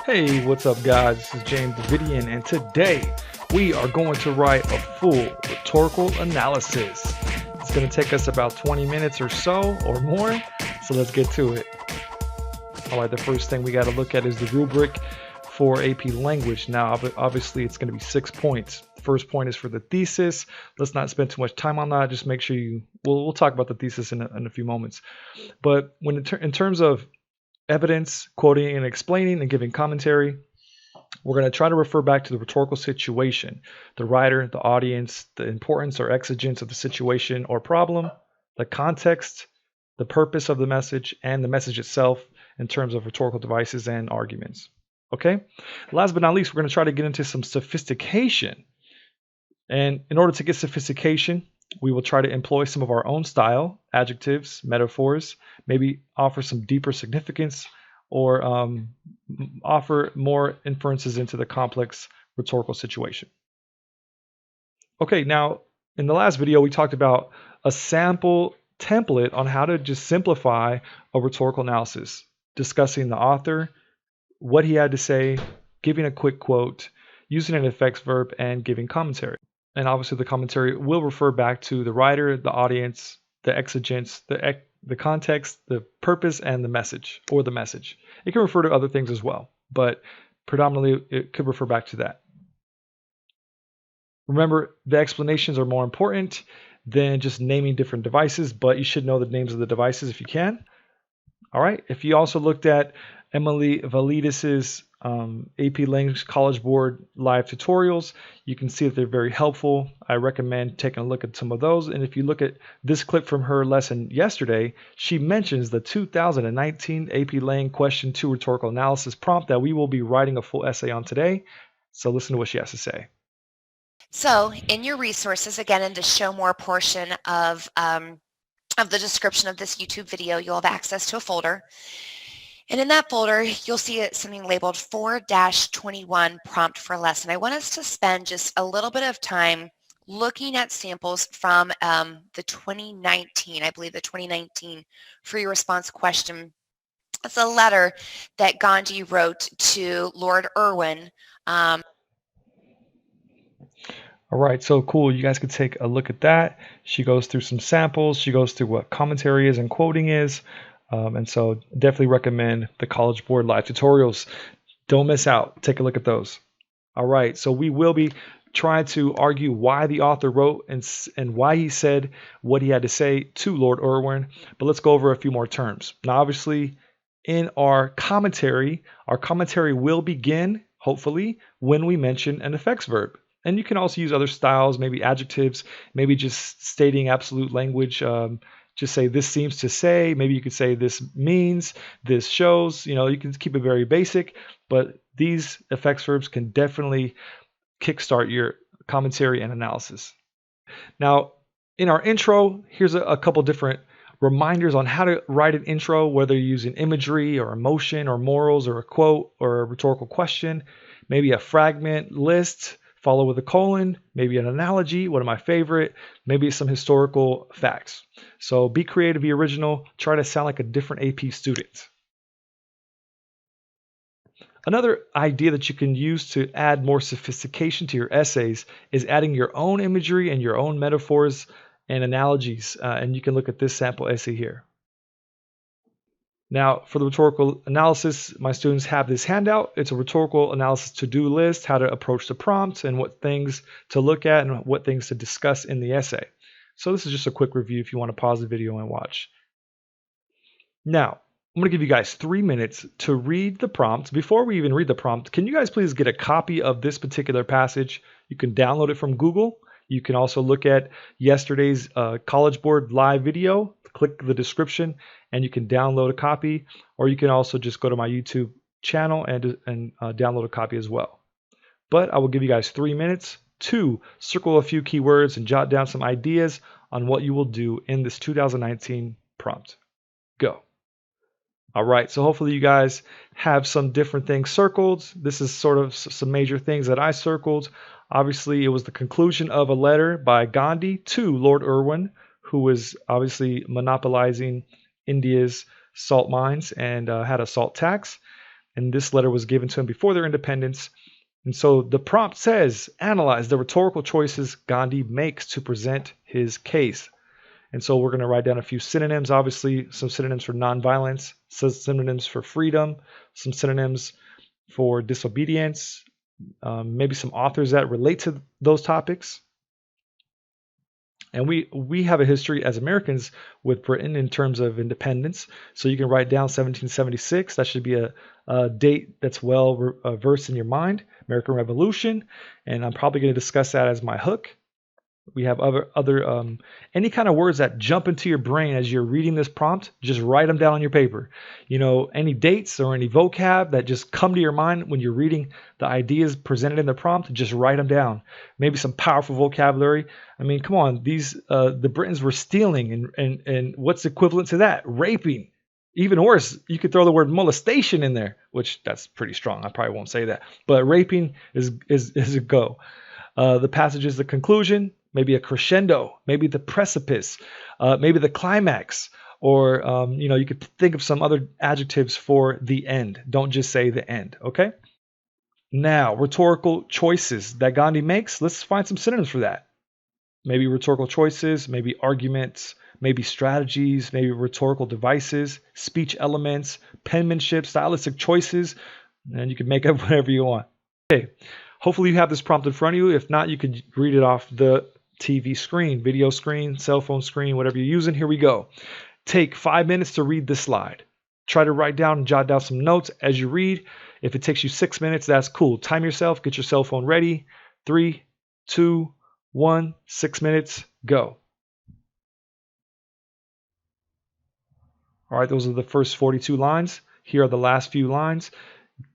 Hey, what's up guys? This is James Davidian, and today we are going to write a full rhetorical analysis. It's going to take us about 20 minutes or so or more, so let's get to it. Alright, the first thing we got to look at is the rubric for AP Language. Now, obviously it's going to be 6 points. The first point is for the thesis. Let's not spend too much time on that. Just make sure we'll talk about the thesis in a few moments. But when in terms of evidence, quoting and explaining and giving commentary, we're going to try to refer back to the rhetorical situation, the writer, the audience, the importance or exigence of the situation or problem, the context, the purpose of the message, and the message itself in terms of rhetorical devices and arguments. Okay? Last but not least, we're going to try to get into some sophistication. And in order to get sophistication, we will try to employ some of our own style, adjectives, metaphors, maybe offer some deeper significance, or offer more inferences into the complex rhetorical situation. Okay, now in the last video, we talked about a sample template on how to just simplify a rhetorical analysis, discussing the author, what he had to say, giving a quick quote, using an effects verb, and giving commentary. And obviously the commentary will refer back to the writer, the audience, the exigence, the context, the purpose, and the message, or the message. It can refer to other things as well, but predominantly it could refer back to that. Remember, the explanations are more important than just naming different devices, but you should know the names of the devices if you can. All right. If you also looked at Emily Validis's AP Language College Board live tutorials, you can see that they're very helpful. I recommend taking a look at some of those. And if you look at this clip from her lesson yesterday, she mentions the 2019 AP Lang Question 2 Rhetorical Analysis prompt that we will be writing a full essay on today. So listen to what she has to say. So in your resources, again, in the show more portion of the description of this YouTube video, you'll have access to a folder. And in that folder, you'll see something labeled 4-21 prompt for lesson. I want us to spend just a little bit of time looking at samples from the 2019, I believe the 2019 free response question. It's a letter that Ghandi wrote to Lord Irwin. All right, so cool. You guys could take a look at that. She goes through some samples. She goes through what commentary is and quoting is. And so definitely recommend the College Board live tutorials. Don't miss out. Take a look at those. All right, so we will be trying to argue why the author wrote and why he said what he had to say to Lord Irwin. But let's go over a few more terms. Now, obviously, in our commentary will begin, hopefully, when we mention an effects verb. And you can also use other styles, maybe adjectives, maybe just stating absolute language. Just say this seems to say, maybe you could say this means, this shows, you can keep it very basic, but these effects verbs can definitely kickstart your commentary and analysis. Now, in our intro, here's a couple different reminders on how to write an intro, whether you're using imagery or emotion or morals or a quote or a rhetorical question, maybe a fragment list, follow with a colon, maybe an analogy, one of my favorite, maybe some historical facts. So be creative, be original, try to sound like a different AP student. Another idea that you can use to add more sophistication to your essays is adding your own imagery and your own metaphors and analogies. And you can look at this sample essay here. Now, for the rhetorical analysis, my students have this handout. It's a rhetorical analysis to-do list, how to approach the prompt and what things to look at and what things to discuss in the essay. So this is just a quick review if you want to pause the video and watch. Now, I'm going to give you guys 3 minutes to read the prompt. Before we even read the prompt, can you guys please get a copy of this particular passage? You can download it from Google. You can also look at yesterday's College Board live video. Click the description and you can download a copy, or you can also just go to my YouTube channel and download a copy as well. But I will give you guys 3 minutes to circle a few keywords and jot down some ideas on what you will do in this 2019 prompt. Go. All right, so hopefully you guys have some different things circled. This is sort of some major things that I circled. Obviously, it was the conclusion of a letter by Ghandi to Lord Irwin, who was obviously monopolizing India's salt mines and had a salt tax. and this letter was given to them before their independence. And so the prompt says, analyze the rhetorical choices Gandhi makes to present his case. And so we're going to write down a few synonyms, obviously some synonyms for nonviolence, some synonyms for freedom, some synonyms for disobedience, maybe some authors that relate to those topics. And we have a history as Americans with Britain in terms of independence. So you can write down 1776. That should be a date that's well versed in your mind. American Revolution. And I'm probably going to discuss that as my hook. We have other any kind of words that jump into your brain as you're reading this prompt, just write them down on your paper. You know, any dates or any vocab that just come to your mind when you're reading the ideas presented in the prompt, just write them down. Maybe some powerful vocabulary. I mean, come on, the Britons were stealing and what's equivalent to that? Raping. Even worse, you could throw the word molestation in there, which that's pretty strong. I probably won't say that, but raping is a go. The passage is the conclusion. Maybe a crescendo, maybe the precipice, maybe the climax, or you could think of some other adjectives for the end. Don't just say the end, okay? Now, rhetorical choices that Gandhi makes, let's find some synonyms for that. Maybe rhetorical choices, maybe arguments, maybe strategies, maybe rhetorical devices, speech elements, penmanship, stylistic choices, and you can make up whatever you want. Okay, hopefully you have this prompt in front of you. If not, you could read it off the TV screen, video screen, cell phone screen, whatever you're using. Here we go. Take 5 minutes to read this slide. Try to write down and jot down some notes as you read. If it takes you 6 minutes, that's cool. Time yourself. Get your cell phone ready. 3, 2, 1, 6 minutes, go. All right, those are the first 42 lines. Here are the last few lines.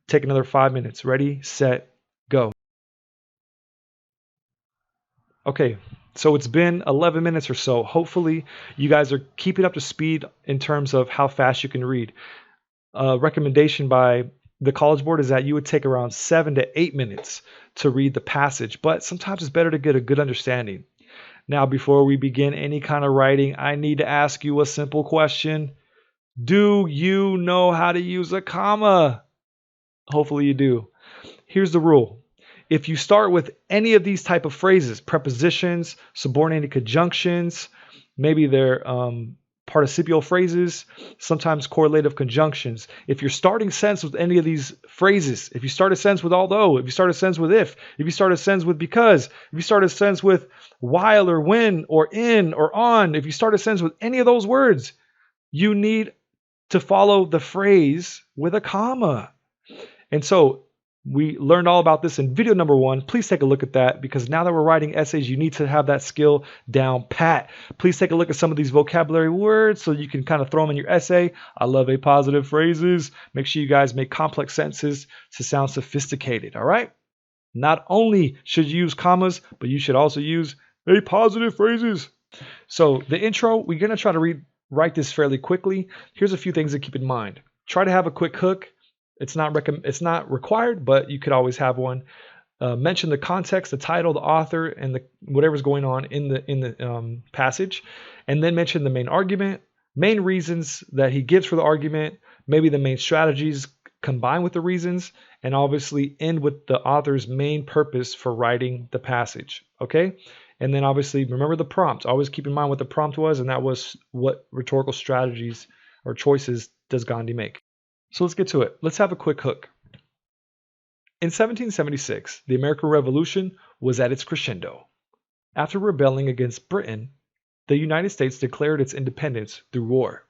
Take another 5 minutes. Ready, set, go. Okay, so it's been 11 minutes or so. Hopefully you guys are keeping up to speed in terms of how fast you can read. Recommendation by the College Board is that you would take around 7 to 8 minutes to read the passage, but sometimes it's better to get a good understanding. Now, before we begin any kind of writing, I need to ask you a simple question. Do you know how to use a comma? Hopefully you do. Here's the rule. If you start with any of these type of phrases, prepositions, subordinated conjunctions, maybe they're participial phrases, sometimes correlative conjunctions. If you're starting a sentence with any of these phrases, if you start a sentence with although, if you start a sentence with if you start a sentence with because, if you start a sentence with while or when or in or on, if you start a sentence with any of those words, you need to follow the phrase with a comma. And so we learned all about this in video number 1. Please take a look at that, because now that we're writing essays, you need to have that skill down pat. Please take a look at some of these vocabulary words so you can kind of throw them in your essay. I love appositive phrases. Make sure you guys make complex sentences to sound sophisticated, all right? Not only should you use commas, but you should also use appositive phrases. So the intro, we're going to try to write this fairly quickly. Here's a few things to keep in mind. Try to have a quick hook. It's not required, but you could always have one. Mention the context, the title, the author, and whatever's going on in the passage, and then mention the main argument, main reasons that he gives for the argument, maybe the main strategies combined with the reasons, and obviously end with the author's main purpose for writing the passage. Okay, and then obviously remember the prompt. Always keep in mind what the prompt was, and that was what rhetorical strategies or choices does Gandhi make. So let's get to it. Let's have a quick hook. In 1776, the American Revolution was at its crescendo. After rebelling against Britain, the United States declared its independence through war.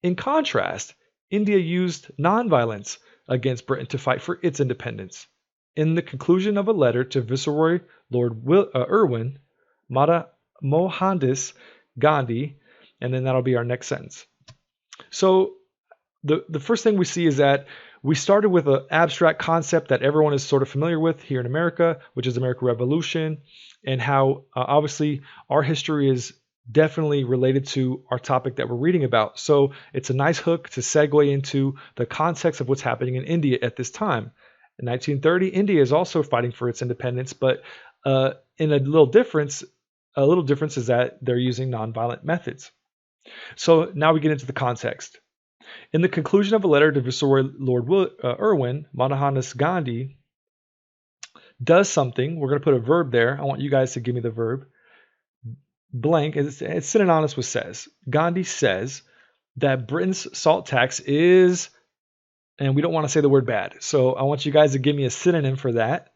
In contrast, India used nonviolence against Britain to fight for its independence. In the conclusion of a letter to Viceroy Lord Irwin, Mohandas Gandhi, and then that'll be our next sentence. So the first thing we see is that we started with an abstract concept that everyone is sort of familiar with here in America, which is the American Revolution, and how obviously our history is definitely related to our topic that we're reading about. So it's a nice hook to segue into the context of what's happening in India at this time. In 1930, India is also fighting for its independence, but in a little difference is that they're using nonviolent methods. So now we get into the context. In the conclusion of a letter to Viceroy Lord Irwin, Manahanis Ghandi does something. We're going to put a verb there. I want you guys to give me the verb. Blank, it's synonymous with says. Ghandi says that Britain's salt tax is, and we don't want to say the word bad. So I want you guys to give me a synonym for that.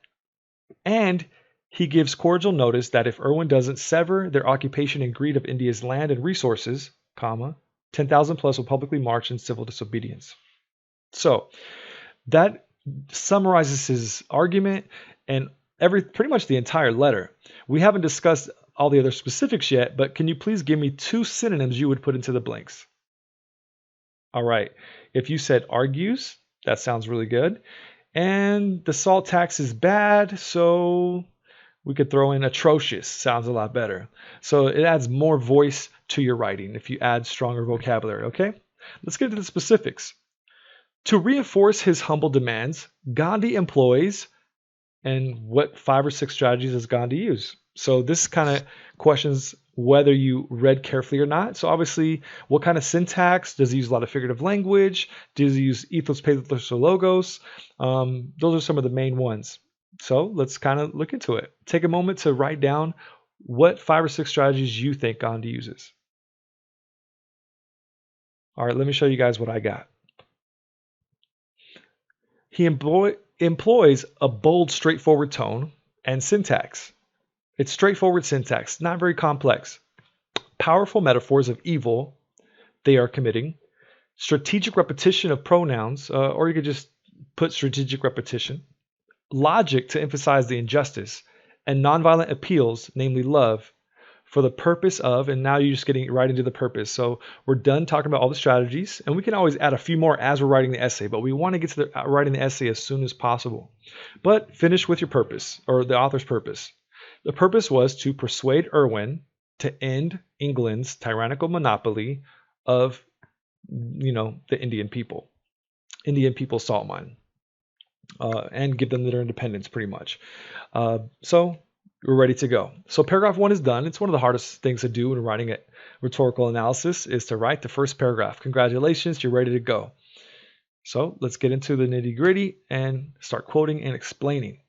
And he gives cordial notice that if Irwin doesn't sever their occupation and greed of India's land and resources, 10,000 plus will publicly march in civil disobedience. So that summarizes his argument and pretty much the entire letter. We haven't discussed all the other specifics yet, but can you please give me 2 synonyms you would put into the blanks? All right. If you said argues, that sounds really good. And the salt tax is bad, so we could throw in atrocious. Sounds a lot better. So it adds more voice to your writing if you add stronger vocabulary, okay? Let's get into the specifics. To reinforce his humble demands, Ghandi employs, and what 5 or 6 strategies does Ghandi use? So this kind of questions whether you read carefully or not. So obviously, what kind of syntax? Does he use a lot of figurative language? Does he use ethos, pathos, or logos? Those are some of the main ones. So let's kind of look into it. Take a moment to write down what 5 or 6 strategies you think Ghandi uses. All right, let me show you guys what I got. He employs a bold, straightforward tone and syntax. It's straightforward syntax, not very complex. Powerful metaphors of evil they are committing. Strategic repetition of pronouns, or you could just put strategic repetition. Logic to emphasize the injustice. And nonviolent appeals, namely love, for the purpose of, and now you're just getting right into the purpose. So we're done talking about all the strategies, and we can always add a few more as we're writing the essay, but we want to get to writing the essay as soon as possible. But finish with your purpose, or the author's purpose. The purpose was to persuade Irwin to end England's tyrannical monopoly of, the Indian people salt mine, and give them their independence pretty much. So we're ready to go. So paragraph 1 is done. It's one of the hardest things to do when writing a rhetorical analysis is to write the first paragraph. Congratulations, you're ready to go. So let's get into the nitty-gritty and start quoting and explaining.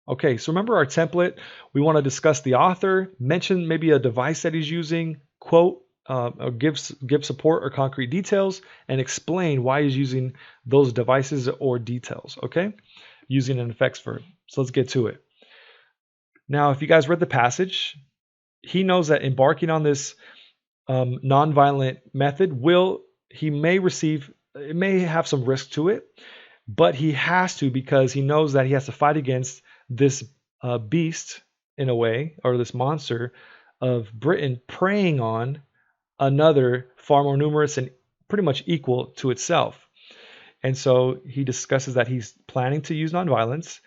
Okay, so remember our template. We want to discuss the author, mention maybe a device that he's using, quote, or give support or concrete details, and explain why he's using those devices or details, okay? Using an effects verb. So let's get to it. Now, if you guys read the passage, he knows that embarking on this nonviolent method it may have some risk to it, but he has to because he knows that he has to fight against this beast in a way, or this monster of Britain preying on another far more numerous and pretty much equal to itself. And so he discusses that he's planning to use nonviolence,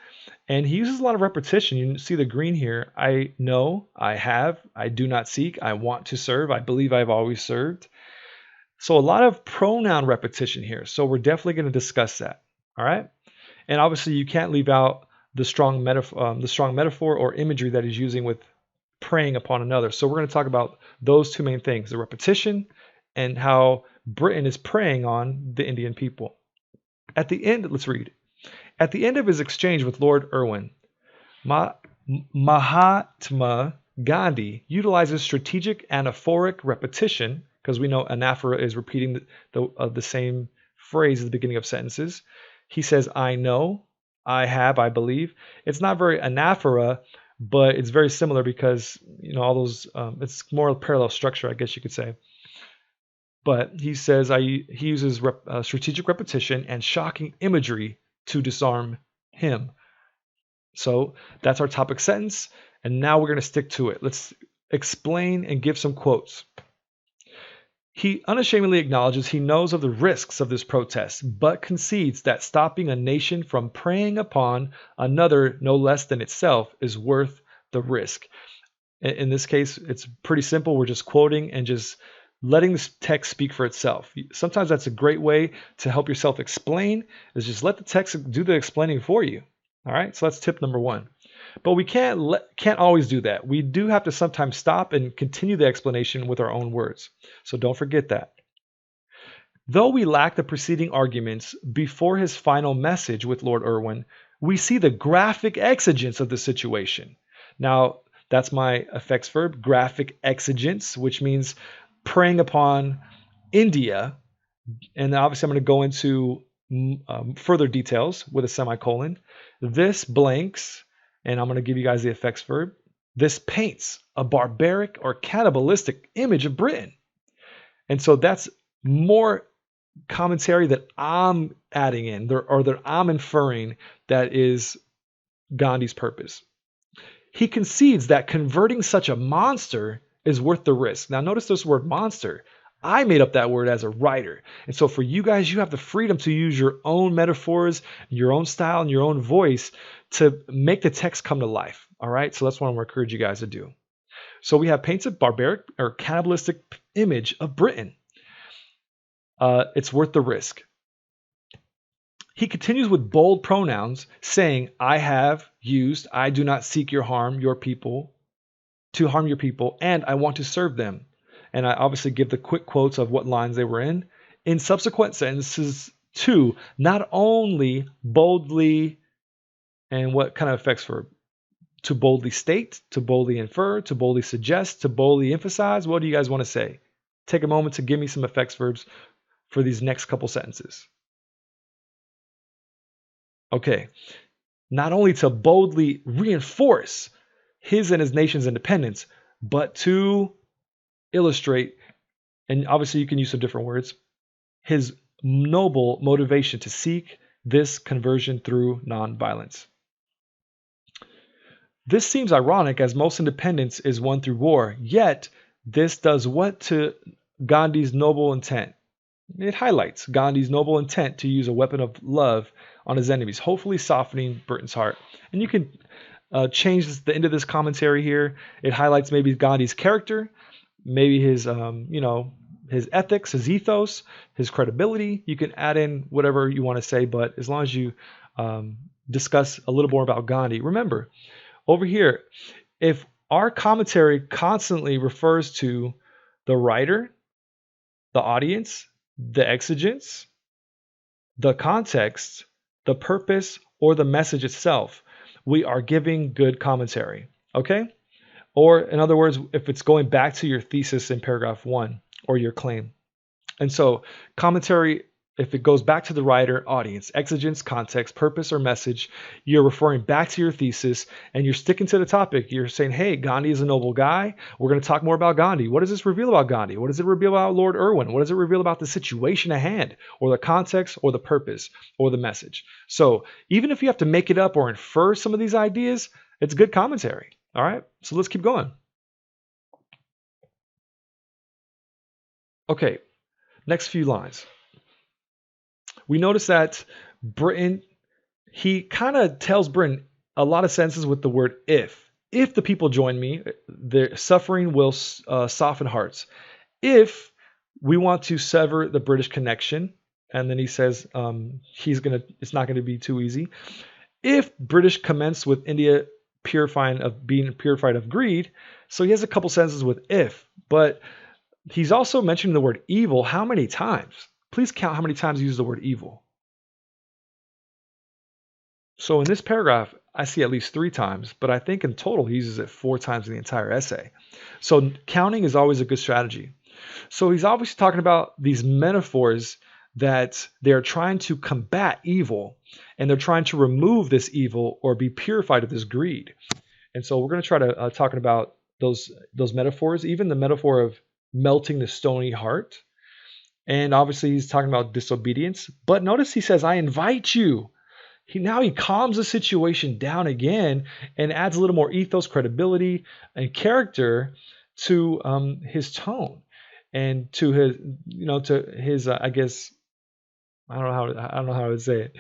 and he uses a lot of repetition. You see the green here. I know, I have, I do not seek, I want to serve, I believe I've always served. So a lot of pronoun repetition here. So we're definitely going to discuss that. All right. And obviously you can't leave out the strong metaphor or imagery that he's using with preying upon another. So we're going to talk about those 2 main things, the repetition and how Britain is preying on the Indian people. At the end, let's read. At the end of his exchange with Lord Irwin, Mahatma Ghandi utilizes strategic anaphoric repetition, because we know anaphora is repeating the same phrase at the beginning of sentences. He says, I know, I have, I believe. It's not very anaphora, but it's very similar because, all those, it's more a parallel structure, I guess you could say. But he says he uses strategic repetition and shocking imagery to disarm him. So that's our topic sentence. And now we're going to stick to it. Let's explain and give some quotes. He unashamedly acknowledges he knows of the risks of this protest, but concedes that stopping a nation from preying upon another no less than itself is worth the risk. In this case, it's pretty simple. We're just quoting and just letting this text speak for itself. Sometimes that's a great way to help yourself explain, is just let the text do the explaining for you. All right, so that's tip number 1. But we can't always do that. We do have to sometimes stop and continue the explanation with our own words. So don't forget that. Though we lack the preceding arguments before his final message with Lord Irwin, we see the graphic exigence of the situation. Now, that's my effects verb, graphic exigence, which means preying upon India. And obviously, I'm going to go into further details with a semicolon. This blanks, and I'm going to give you guys the effects verb. This paints a barbaric or cannibalistic image of Britain. And so that's more commentary that I'm adding in, or that I'm inferring that is Gandhi's purpose. He concedes that converting such a monster is worth the risk. Now notice this word monster. I made up that word as a writer. And so for you guys, you have the freedom to use your own metaphors, your own style, and your own voice to make the text come to life. All right, so that's what I'm going to encourage you guys to do. So we have paints a barbaric or cannibalistic image of Britain. It's worth the risk. He continues with bold pronouns, saying, I have used, I do not seek to harm your people, and I want to serve them. And I obviously give the quick quotes of what lines they were in. In subsequent sentences, too, not only boldly, and what kind of effects verb? To boldly state, to boldly infer, to boldly suggest, to boldly emphasize. What do you guys want to say? Take a moment to give me some effects verbs for these next couple sentences. Okay, not only to boldly reinforce his and his nation's independence, but to illustrate, and obviously you can use some different words, his noble motivation to seek this conversion through nonviolence. This seems ironic as most independence is won through war, yet this does what to Gandhi's noble intent? It highlights Gandhi's noble intent to use a weapon of love on his enemies, hopefully softening Britain's heart. And you can change the end of this commentary here. It highlights maybe Gandhi's character, maybe his, his ethics, his ethos, his credibility. You can add in whatever you want to say, but as long as you discuss a little more about Gandhi. Remember, over here, if our commentary constantly refers to the writer, the audience, the exigence, the context, the purpose, or the message itself, we are giving good commentary, okay? Or in other words, if it's going back to your thesis in paragraph 1 or your claim. And so commentary, if it goes back to the writer, audience, exigence, context, purpose, or message, you're referring back to your thesis and you're sticking to the topic. You're saying, hey, Gandhi is a noble guy. We're going to talk more about Gandhi. What does this reveal about Gandhi? What does it reveal about Lord Irwin? What does it reveal about the situation at hand, or the context, or the purpose, or the message? So even if you have to make it up or infer some of these ideas, it's good commentary. All right, so let's keep going. Okay, next few lines. We notice that Britain, he kind of tells Britain a lot of sentences with the word if. If the people join me, their suffering will soften hearts. If we want to sever the British connection, and then he says it's not going to be too easy. If British commence with India being purified of greed, so he has a couple sentences with if, but he's also mentioning the word evil. How many times? Please count how many times he uses the word evil. So in this paragraph, I see at least 3 times, but I think in total he uses it 4 times in the entire essay. So counting is always a good strategy. So he's obviously talking about these metaphors that they're trying to combat evil, and they're trying to remove this evil or be purified of this greed. And so we're going to try to talking about those metaphors, even the metaphor of melting the stony heart. And obviously he's talking about disobedience. But notice he says, I invite you. Now he calms the situation down again and adds a little more ethos, credibility, and character to his tone and to his, I guess, I don't know how I would say it,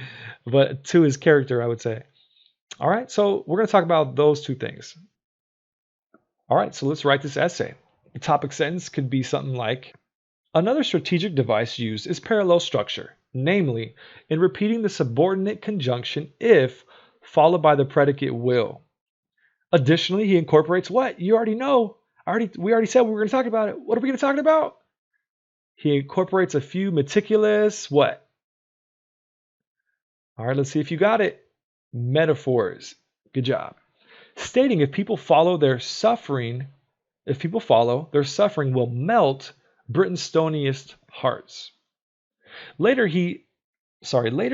but to his character, I would say. All right, so we're going to talk about those 2 things. All right, so let's write this essay. The topic sentence could be something like, another strategic device used is parallel structure, namely, in repeating the subordinate conjunction if followed by the predicate will. Additionally, he incorporates what? You already know. We already said we were going to talk about it. What are we going to talk about? He incorporates a few meticulous, what? All right, let's see if you got it. Metaphors. Good job. Stating if people follow, their suffering will melt Britain's stoniest hearts. Later,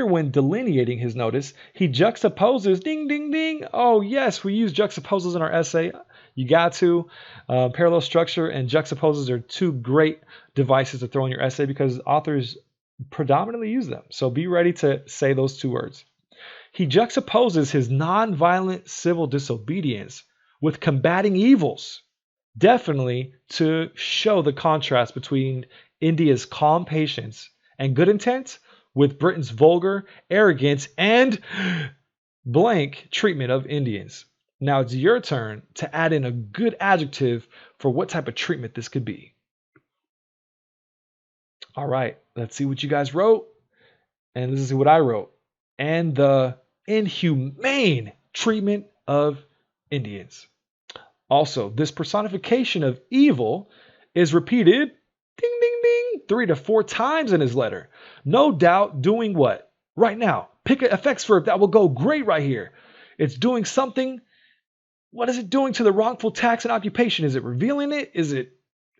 when delineating his notice, he juxtaposes, ding, ding, ding. Oh, yes, we use juxtaposes in our essay. You got to. Parallel structure and juxtaposes are two great devices to throw in your essay because authors predominantly use them. So be ready to say those two words. He juxtaposes his nonviolent civil disobedience with combating evils, definitely to show the contrast between India's calm patience and good intent with Britain's vulgar, arrogance, and blank treatment of Indians. Now it's your turn to add in a good adjective for what type of treatment this could be. All right, let's see what you guys wrote. And this is what I wrote. And the inhumane treatment of Indians. Also, this personification of evil is repeated, ding, ding, ding, 3 to 4 times in his letter. No doubt doing what? Right now. Pick an effects verb that will go great right here. It's doing something. What is it doing to the wrongful tax and occupation? Is it revealing it? Is it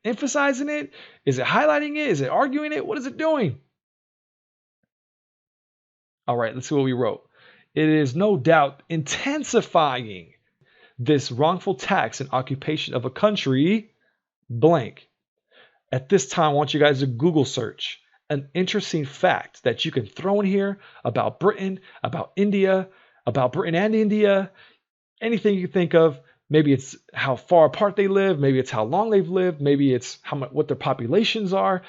emphasizing it? Is it highlighting it? Is it arguing it? What is it doing? All right, let's see what we wrote. It is no doubt intensifying this wrongful tax and occupation of a country, blank. At this time, I want you guys to Google search an interesting fact that you can throw in here about Britain, about India, about Britain and India, anything you can think of. Maybe it's how far apart they live. Maybe it's how long they've lived. Maybe it's what their populations are.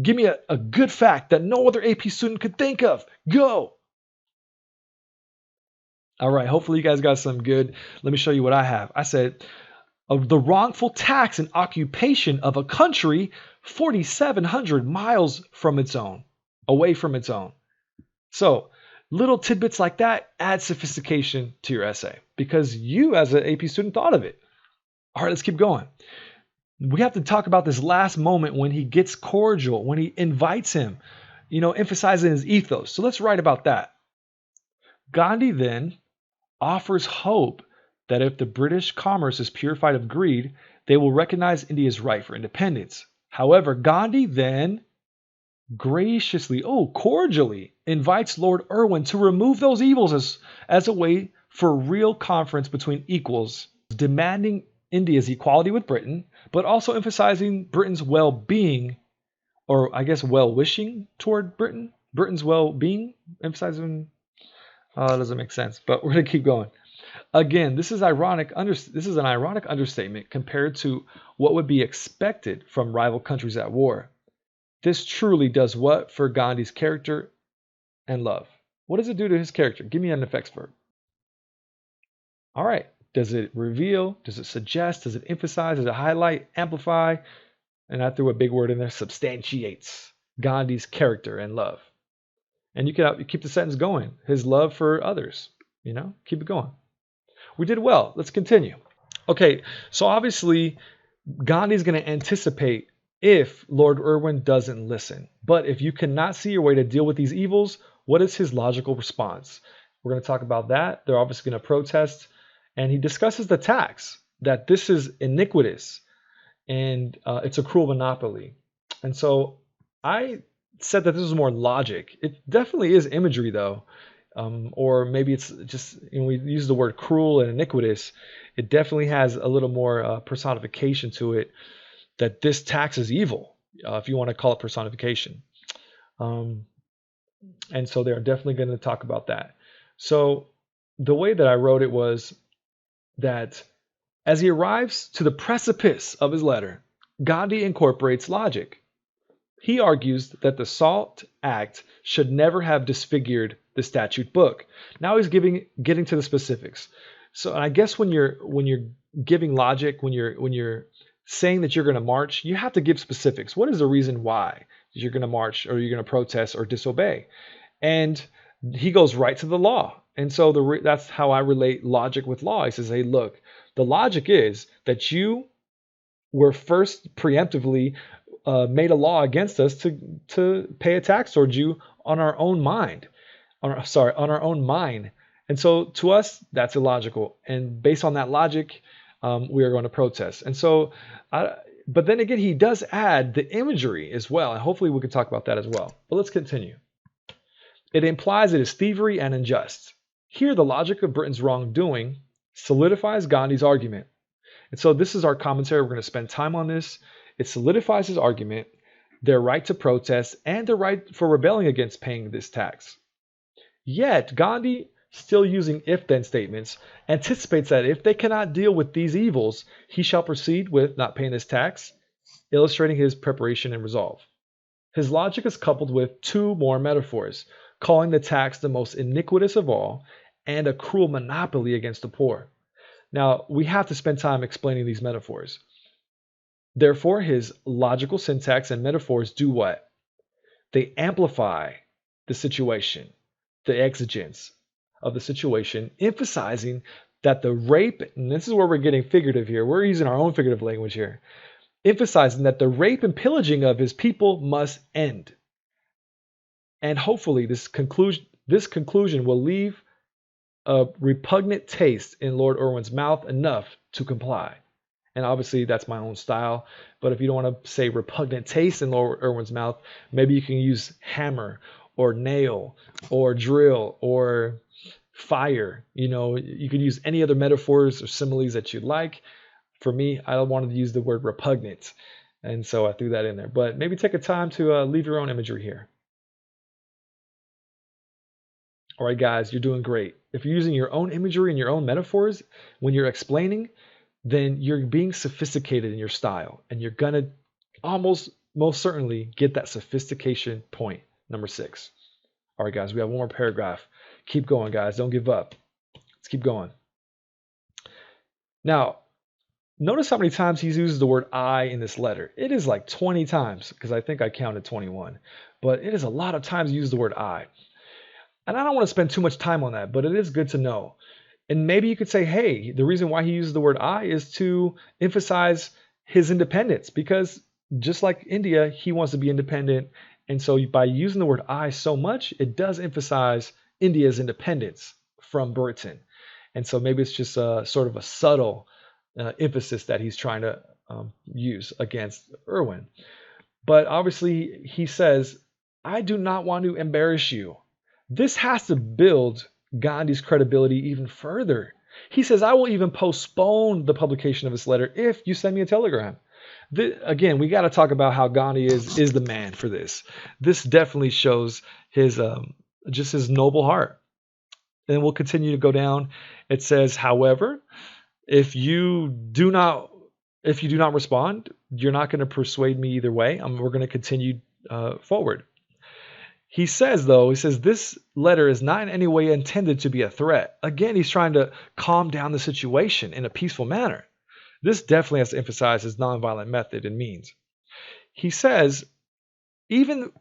Give me a good fact that no other AP student could think of. Go. All right, hopefully you guys got some good. Let me show you what I have. I said, of the wrongful tax and occupation of a country 4,700 miles from its own, away from its own. So little tidbits like that add sophistication to your essay because you as an AP student thought of it. All right, let's keep going. We have to talk about this last moment when he gets cordial, when he invites him, emphasizing his ethos. So let's write about that. Ghandi then offers hope that if the British commerce is purified of greed, they will recognize India's right for independence. However, Ghandi then cordially invites Lord Irwin to remove those evils as a way for real conference between equals, demanding India's equality with Britain, but also emphasizing Britain's well-being, or I guess well-wishing toward Britain. Britain's well-being, emphasizing. Doesn't make sense, but we're gonna keep going. Again, this is ironic. This is an ironic understatement compared to what would be expected from rival countries at war. This truly does what for Gandhi's character and love? What does it do to his character? Give me an effects verb. All right. Does it reveal? Does it suggest? Does it emphasize? Does it highlight? Amplify? And I threw a big word in there. Substantiates Gandhi's character and love. And you keep the sentence going. His love for others. Keep it going. We did well. Let's continue. Okay, so obviously Gandhi's going to anticipate if Lord Irwin doesn't listen. But if you cannot see your way to deal with these evils, what is his logical response? We're going to talk about that. They're obviously going to protest. And he discusses the tax, that this is iniquitous and it's a cruel monopoly. And so I said that this was more logic. It definitely is imagery, though. Or maybe it's just, we use the word cruel and iniquitous. It definitely has a little more personification to it, that this tax is evil, if you want to call it personification. And so they're definitely going to talk about that. So the way that I wrote it was that as he arrives to the precipice of his letter, Ghandi incorporates logic. He argues that the SALT Act should never have disfigured the statute book. Now he's getting to the specifics. So I guess when you're giving logic, when you're saying that you're going to march, you have to give specifics. What is the reason why you're going to march or you're going to protest or disobey? And he goes right to the law. And so that's how I relate logic with law. He says, hey, look, the logic is that you were first preemptively made a law against us to pay a tax towards you on our own mind, on our own mine. And so to us, that's illogical. And based on that logic, we are going to protest. And so, but then again, he does add the imagery as well. And hopefully we can talk about that as well. But let's continue. It implies it is thievery and unjust. Here, the logic of Britain's wrongdoing solidifies Gandhi's argument. And so this is our commentary. We're going to spend time on this. It solidifies his argument, their right to protest, and their right for rebelling against paying this tax. Yet, Gandhi, still using if-then statements, anticipates that if they cannot deal with these evils, he shall proceed with not paying this tax, illustrating his preparation and resolve. His logic is coupled with two more metaphors, calling the tax the most iniquitous of all and a cruel monopoly against the poor. Now, we have to spend time explaining these metaphors. Therefore, his logical syntax and metaphors do what? They amplify the situation, the exigence of the situation, emphasizing that the rape, and this is where we're getting figurative here, we're using our own figurative language here, emphasizing that the rape and pillaging of his people must end. And hopefully this conclusion will leave a repugnant taste in Lord Irwin's mouth enough to comply. And obviously that's my own style, but if you don't want to say repugnant taste in Lord Irwin's mouth, maybe you can use hammer or nail or drill or fire. You know, you could use any other metaphors or similes that you'd like. For me, I wanted to use the word repugnant, and so I threw that in there. But maybe take a time to leave your own imagery here. All right, guys, you're doing great. If you're using your own imagery and your own metaphors when you're explaining, then you're being sophisticated in your style, and you're going to most certainly get that sophistication point, number 6. All right, guys, we have one more paragraph. Keep going, guys. Don't give up. Let's keep going. Now, notice how many times he uses the word I in this letter. It is like 20 times, because I think I counted 21. But it is a lot of times he uses the word I. And I don't want to spend too much time on that, but it is good to know. And maybe you could say, hey, the reason why he uses the word I is to emphasize his independence, because just like India, he wants to be independent. And so by using the word I so much, it does emphasize India's independence from Britain. And so maybe it's just a sort of a subtle emphasis that he's trying to use against Irwin. But obviously he says, I do not want to embarrass you. This has to build Gandhi's credibility even further. He says, I will even postpone the publication of this letter if you send me a telegram. Again, we got to talk about how Gandhi is the man for this. This definitely shows his just his noble heart. And we'll continue to go down. It says, however, if you do not respond, you're not going to persuade me either way. We're going to continue forward. He says, this letter is not in any way intended to be a threat. Again, he's trying to calm down the situation in a peaceful manner. This definitely has to emphasize his nonviolent method and means. He says, even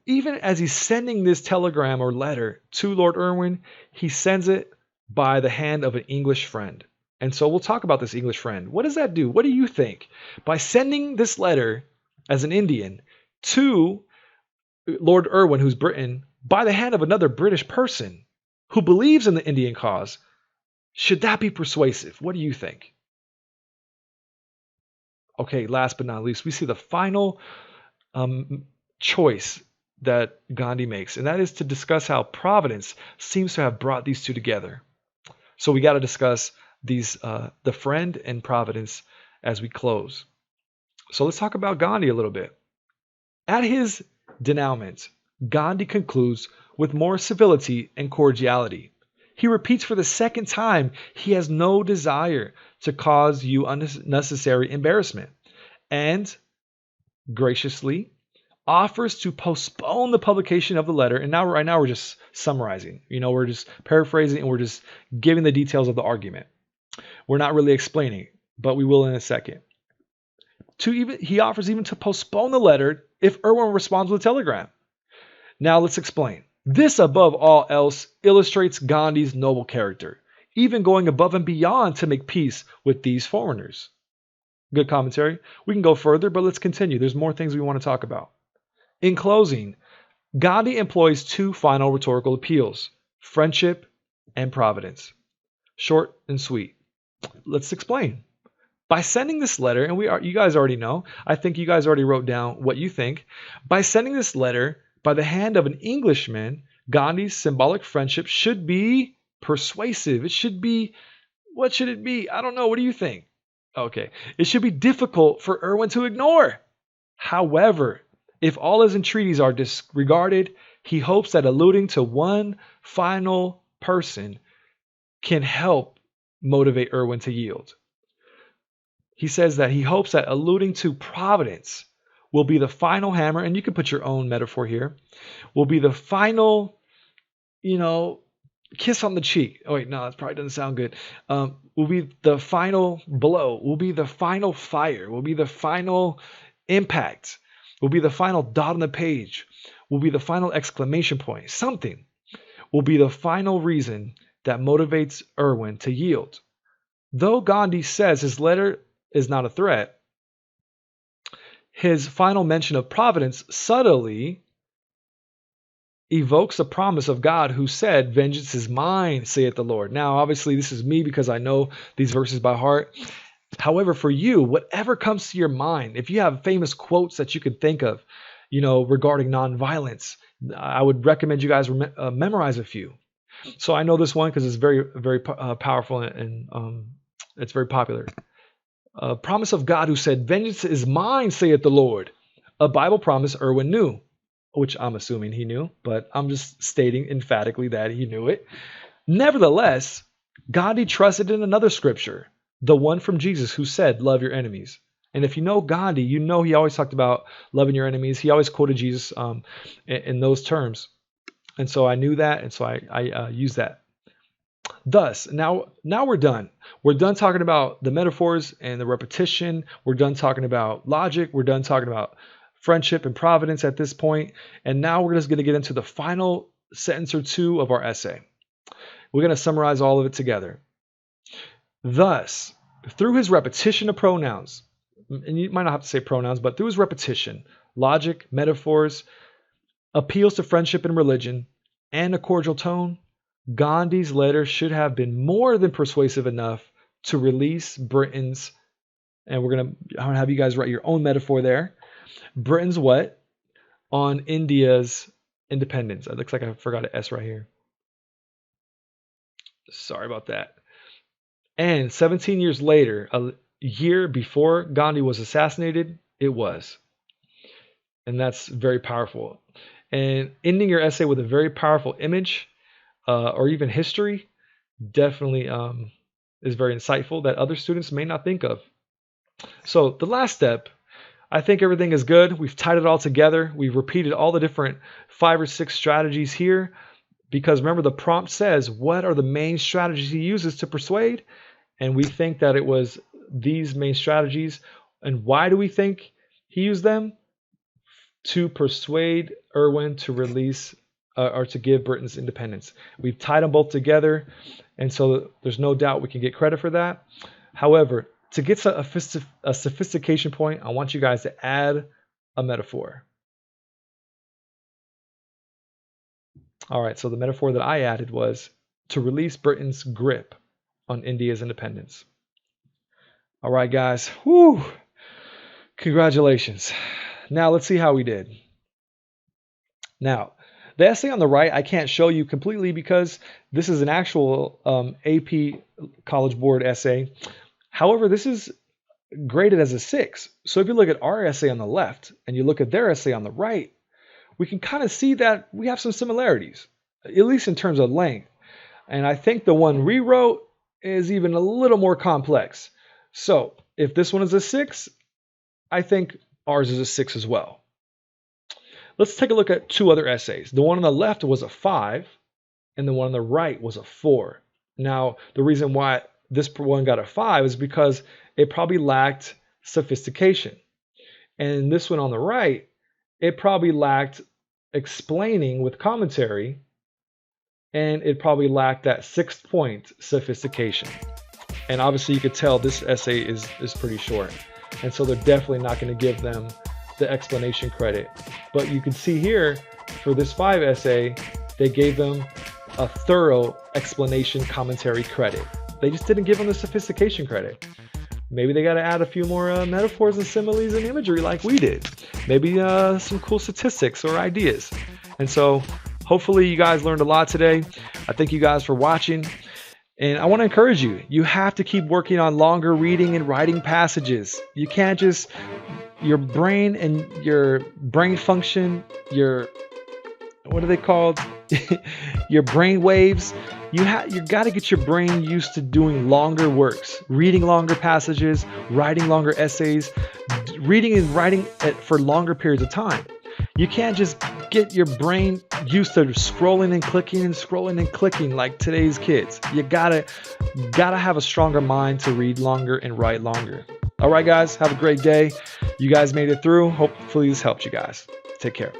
as he's sending this telegram or letter to Lord Irwin, he sends it by the hand of an English friend. And so we'll talk about this English friend. What does that do? What do you think? By sending this letter as an Indian to Lord Irwin, who's Britain, by the hand of another British person who believes in the Indian cause, should that be persuasive? What do you think? Okay, last but not least, we see the final choice that Gandhi makes, and that is to discuss how Providence seems to have brought these two together. So we got to discuss these, the friend and Providence, as we close. So let's talk about Gandhi a little bit. At his denouement, Gandhi concludes with more civility and cordiality. He repeats for the second time he has no desire to cause you unnecessary embarrassment, and graciously offers to postpone the publication of the letter. And now, right now, we're just summarizing. We're just paraphrasing, and we're just giving the details of the argument. We're not really explaining, but we will in a second. He offers even to postpone the letter if Irwin responds with a telegram. Now let's explain. This, above all else, illustrates Gandhi's noble character, even going above and beyond to make peace with these foreigners. Good commentary. We can go further, but let's continue. There's more things we want to talk about. In closing, Ghandi employs two final rhetorical appeals: friendship and providence. Short and sweet. Let's explain. By sending this letter, and you guys already know, I think you guys already wrote down what you think. By sending this letter by the hand of an Englishman, Gandhi's symbolic friendship should be persuasive. It should be, what should it be? I don't know. What do you think? Okay. It should be difficult for Irwin to ignore. However, if all his entreaties are disregarded, he hopes that alluding to one final person can help motivate Irwin to yield. He says that he hopes that alluding to providence will be the final hammer, and you can put your own metaphor here, will be the final, kiss on the cheek. Oh wait, no, that probably doesn't sound good. Will be the final blow, will be the final fire, will be the final impact, will be the final dot on the page, will be the final exclamation point. Something will be the final reason that motivates Irwin to yield. Though Ghandi says his letter is not a threat, his final mention of providence subtly evokes a promise of God who said, "Vengeance is mine, saith the Lord." Now, obviously, this is me because I know these verses by heart. However, for you, whatever comes to your mind, if you have famous quotes that you could think of, regarding nonviolence, I would recommend you guys memorize a few. So I know this one because it's very, very powerful and it's very popular. Promise of God who said, "Vengeance is mine, saith the Lord." A Bible promise Irwin knew, which I'm assuming he knew, but I'm just stating emphatically that he knew it. Nevertheless, Ghandi trusted in another scripture, the one from Jesus who said, "Love your enemies." And if you know Ghandi, you know he always talked about loving your enemies. He always quoted Jesus in those terms. And so I knew that, and so I used that. Thus, now we're done. We're done talking about the metaphors and the repetition. We're done talking about logic. We're done talking about friendship and providence at this point. And now we're just going to get into the final sentence or two of our essay. We're going to summarize all of it together. Thus, through his repetition of pronouns, and you might not have to say pronouns, but through his repetition, logic, metaphors, appeals to friendship and religion, and a cordial tone, Gandhi's letter should have been more than persuasive enough to release Britain's, and I'm going to have you guys write your own metaphor there. Britain's what? On India's independence. It looks like I forgot an S right here. Sorry about that. And 17 years later, a year before Ghandi was assassinated, it was. And that's very powerful. And ending your essay with a very powerful image or even history definitely is very insightful that other students may not think of. So the last step, I think everything is good. We've tied it all together. We've repeated all the different 5 or 6 strategies here because remember the prompt says, what are the main strategies he uses to persuade? And we think that it was these main strategies. And why do we think he used them? To persuade Irwin to release or to give Britain's independence. We've tied them both together, and so there's no doubt we can get credit for that. However, to get a sophistication point, I want you guys to add a metaphor. All right, so the metaphor that I added was to release Britain's grip on India's independence. All right, guys. Whew. Congratulations. Now let's see how we did. Now, the essay on the right, I can't show you completely because this is an actual AP College Board essay. However, this is graded as a 6. So if you look at our essay on the left and you look at their essay on the right, we can kind of see that we have some similarities, at least in terms of length. And I think the one we wrote is even a little more complex. So if this one is a 6, I think ours is a 6 as well. Let's take a look at 2 other essays. The one on the left was a 5, and the one on the right was a 4. Now, the reason why this one got a 5 is because it probably lacked sophistication. And this one on the right, it probably lacked explaining with commentary, and it probably lacked that 6th point, sophistication. And obviously you could tell this essay is pretty short. and so they're definitely not going to give them the explanation credit. But you can see here for this 5 essay, they gave them a thorough explanation commentary credit. They just didn't give them the sophistication credit. Maybe they got to add a few more metaphors and similes and imagery like we did. Maybe some cool statistics or ideas. And so hopefully you guys learned a lot today. I thank you guys for watching. And I want to encourage you, you have to keep working on longer reading and writing passages. You can't just, your brain and your brain function, your, what are they called? Your brain waves. You got to get your brain used to doing longer works, reading longer passages, writing longer essays, reading and writing for longer periods of time. You can't just get your brain used to scrolling and clicking like today's kids. You gotta have a stronger mind to read longer and write longer. All right, guys, have a great day. You guys made it through. Hopefully this helped you guys. Take care.